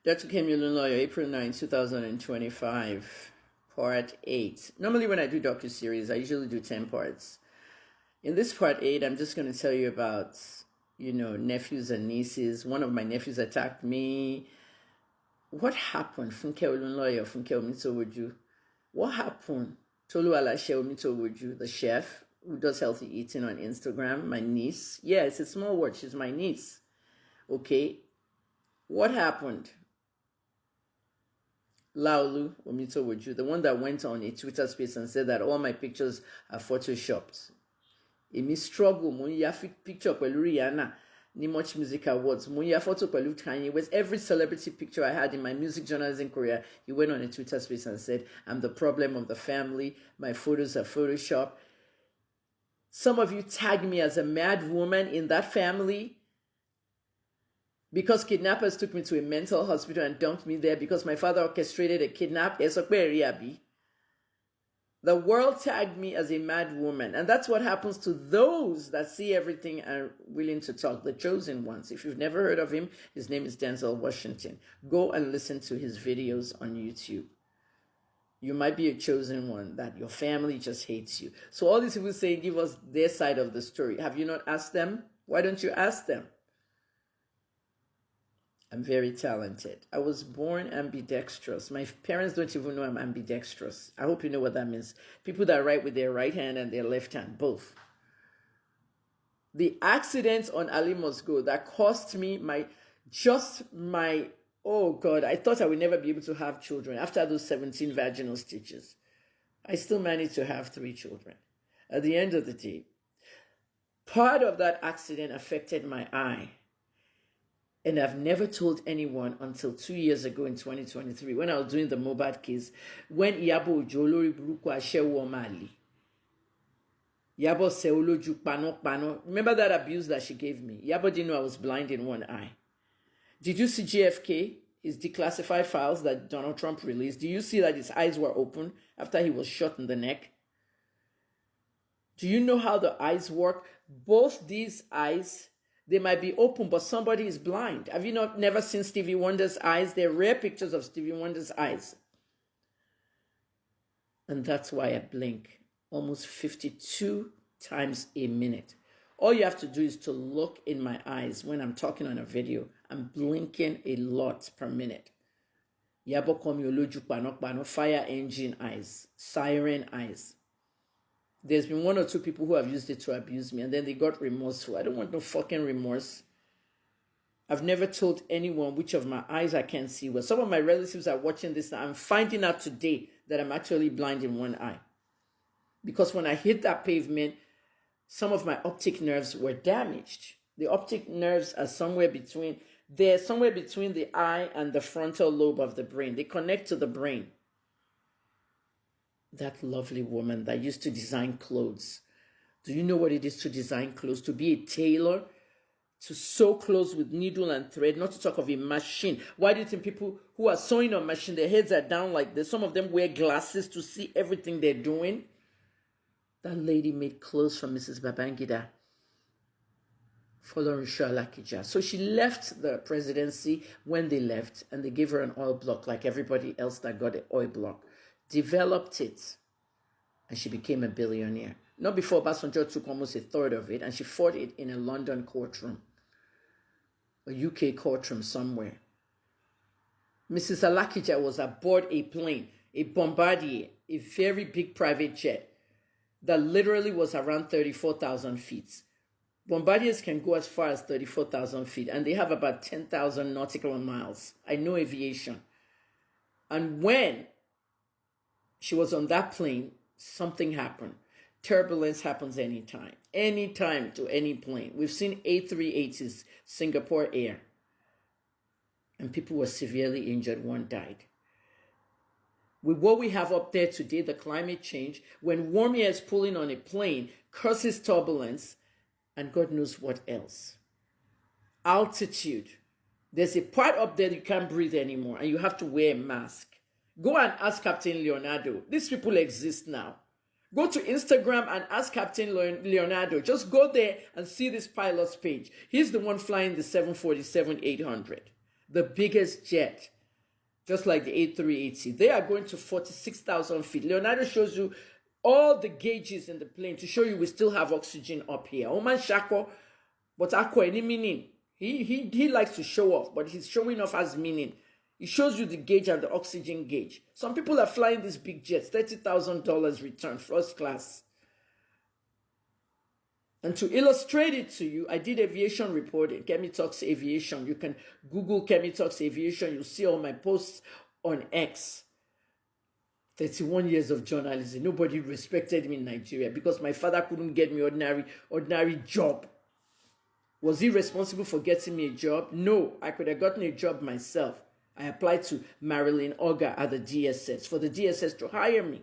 Dr. Olunloyo, April 9, 2025, Part 8. Normally when I do docu-series, I usually do 10 parts. In this Part 8, I'm just going to tell you about, nephews and nieces. One of my nephews attacked me. What happened? Funke Olunloyo, Funke Omitowoju. What happened? Tolu Alashe Omitowoju, the chef who does healthy eating on Instagram, my niece. Yeah, it's a small word. She's my niece. Okay. What happened? Laulu Omitowoju, the one that went on a Twitter space and said that all my pictures are photoshopped. Emi struggle, mo ya picture pẹ̀lú Rihanna ni Much Music Awards. Mo ya photo pẹ̀lú Kanye West. Every celebrity picture I had in my music journalism career, he went on a Twitter space and said, I'm the problem of the family. My photos are photoshopped. Some of you tag me as a mad woman in that family, because kidnappers took me to a mental hospital and dumped me there because my father orchestrated a kidnap. The world tagged me as a mad woman. And that's what happens to those that see everything and are willing to talk. The chosen ones. If you've never heard of him, his name is Denzel Washington. Go and listen to his videos on YouTube. You might be a chosen one, that your family just hates you. So all these people say, give us their side of the story. Have you not asked them? Why don't you ask them? I'm very talented. I was born ambidextrous. My parents don't even know I'm ambidextrous. I hope you know what that means. People that write with their right hand and their left hand, both. The accident on Ali Must Go that cost me oh God, I thought I would never be able to have children after those 17 vaginal stitches. I still managed to have 3 children. At the end of the day, part of that accident affected my eye. And I've never told anyone until 2 years ago in 2023, when I was doing the Mobad case, when Iyabo Ojo Buruku Ashewo Mali. Iyabo Seoloju Pano. Remember that abuse that she gave me? Iyabo didn't know I was blind in one eye. Did you see JFK, his declassified files that Donald Trump released? Do you see that his eyes were open after he was shot in the neck? Do you know how the eyes work? Both these eyes, they might be open, but somebody is blind. Have you never seen Stevie Wonder's eyes? They're rare pictures of Stevie Wonder's eyes. And that's why I blink almost 52 times a minute. All you have to do is to look in my eyes when I'm talking on a video. I'm blinking a lot per minute. Yabo Komyoloju Pano, fire engine eyes, siren eyes. There's been 1 or 2 people who have used it to abuse me, and then they got remorseful. I don't want no fucking remorse. I've never told anyone which of my eyes I can't see well. Some of my relatives are watching this now. I'm finding out today that I'm actually blind in one eye. Because when I hit that pavement, some of my optic nerves were damaged. The optic nerves are somewhere between the eye and the frontal lobe of the brain. They connect to the brain. That lovely woman that used to design clothes. Do you know what it is to design clothes? To be a tailor, to sew clothes with needle and thread, not to talk of a machine. Why do you think people who are sewing on machine, their heads are down like this? Some of them wear glasses to see everything they're doing. That lady made clothes for Mrs. Babangida, following Shalakija. So she left the presidency when they left, and they gave her an oil block like everybody else that got an oil block. Developed it, and she became a billionaire. Not before Obasanjo took almost 1/3 of it, and she fought it in a London courtroom, a UK courtroom somewhere. Mrs. Alakija was aboard a plane, a Bombardier, a very big private jet that literally was around 34,000 feet. Bombardiers can go as far as 34,000 feet, and they have about 10,000 nautical miles. I know aviation. And when she was on that plane, something happened. Turbulence happens anytime to any plane. We've seen A380s, Singapore Air, and people were severely injured. 1 died. With what we have up there today, the climate change, when warm air is pulling on a plane, causes turbulence, and God knows what else. Altitude. There's a part up there you can't breathe anymore, and you have to wear a mask. Go and ask Captain Leonardo. These people exist now. Go to Instagram and ask Captain Leonardo. Just go there and see this pilot's page. He's the one flying the 747-800, the biggest jet just like the A380. They are going to 46,000 feet. Leonardo shows you all the gauges in the plane to show you we still have oxygen up here. Oman Shako, but Akko, any meaning? He likes to show off, but he's showing off as meaning. He shows you the gauge and the oxygen gauge. Some people are flying these big jets, $30,000 return, first class. And to illustrate it to you, I did aviation reporting, Kemi Talks Aviation. You can Google Kemi Talks Aviation. You'll see all my posts on X. 31 years of journalism. Nobody respected me in Nigeria because my father couldn't get me ordinary job. Was he responsible for getting me a job? No, I could have gotten a job myself. I applied to Marilyn Oga at the DSS for the DSS to hire me.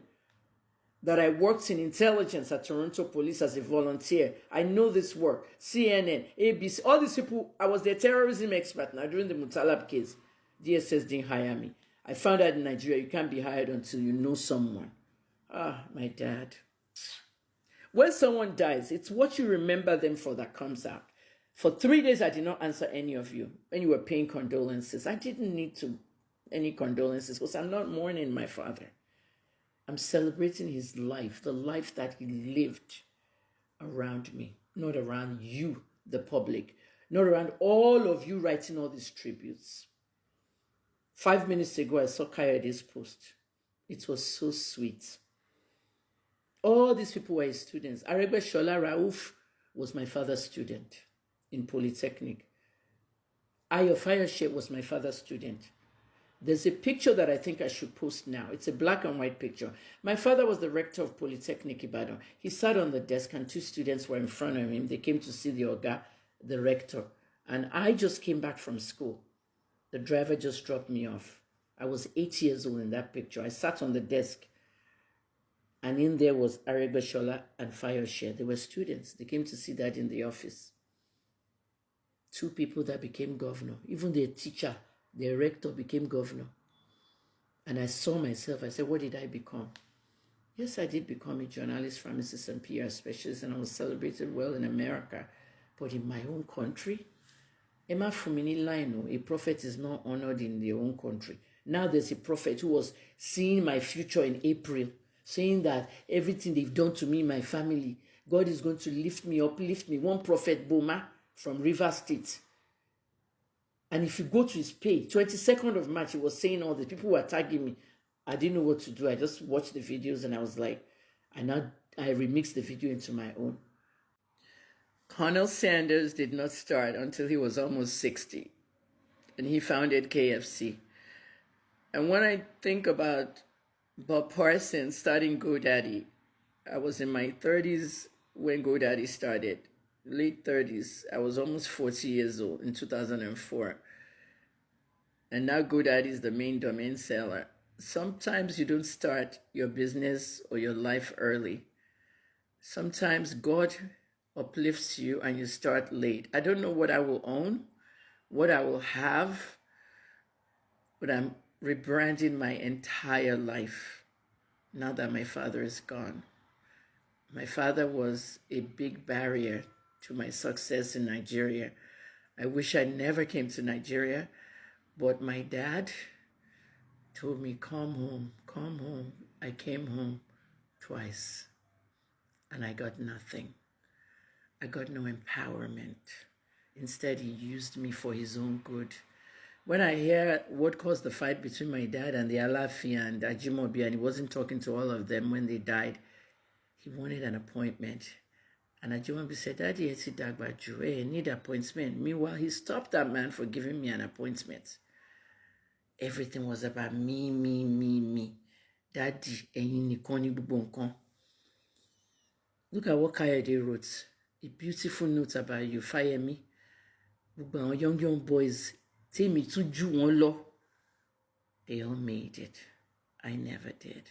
That I worked in intelligence at Toronto Police as a volunteer. I know this work. CNN, ABC, all these people, I was their terrorism expert now during the Mutalab case. DSS didn't hire me. I found out in Nigeria you can't be hired until you know someone. Ah, my dad. When someone dies, it's what you remember them for that comes out. For 3 days, I did not answer any of you when you were paying condolences. I didn't need any condolences because I'm not mourning my father. I'm celebrating his life, the life that he lived around me, not around you, the public, not around all of you writing all these tributes. 5 minutes ago, I saw Kayade's post. It was so sweet. All these people were his students. Arebe Shola Rauf was my father's student in Polytechnic. Ayo Fayoshe was my father's student. There's a picture that I think I should post now. It's a black and white picture. My father was the rector of Polytechnic Ibadan. He sat on the desk and 2 students were in front of him. They came to see the Oga, the rector. And I just came back from school. The driver just dropped me off. I was 8 years old in that picture. I sat on the desk. And in there was Arebe Shola and Fayoshe. They were students. They came to see Dad in the office. 2 people that became governor. Even their teacher, the rector, became governor. And I saw myself. I said, what did I become? Yes, I did become a journalist, pharmacist, and PR specialist, and I was celebrated well in America. But in my own country, Emma Fumini Lino, a prophet is not honored in their own country. Now there's a prophet who was seeing my future in April, saying that everything they've done to me, my family, God is going to lift me up, lift me. One prophet, Boma, from Rivers State. And if you go to his page, 22nd of March, he was saying all the people were tagging me. I didn't know what to do. I just watched the videos and I was like, I remixed the video into my own. Colonel Sanders did not start until he was almost 60. And he founded KFC. And when I think about Bob Parsons starting GoDaddy, I was in my 30s when GoDaddy started. Late 30s. I was almost 40 years old in 2004. And now GoDaddy is the main domain seller. Sometimes you don't start your business or your life early. Sometimes God uplifts you and you start late. I don't know what I will own, what I will have, but I'm rebranding my entire life now that my father is gone. My father was a big barrier to my success in Nigeria. I wish I never came to Nigeria, but my dad told me, come home, come home. I came home twice and I got nothing. I got no empowerment. Instead, he used me for his own good. When I hear what caused the fight between my dad and the Alafi and Ajimobi, and he wasn't talking to all of them when they died, he wanted an appointment. And Ajimobi said, Daddy, it's Dagbaju, I need an appointment. Meanwhile, he stopped that man for giving me an appointment. Everything was about me. Daddy, look at what Kayode wrote. A beautiful note about you, Fayemi. Young boys, tell me to ju won lo. They all made it. I never did.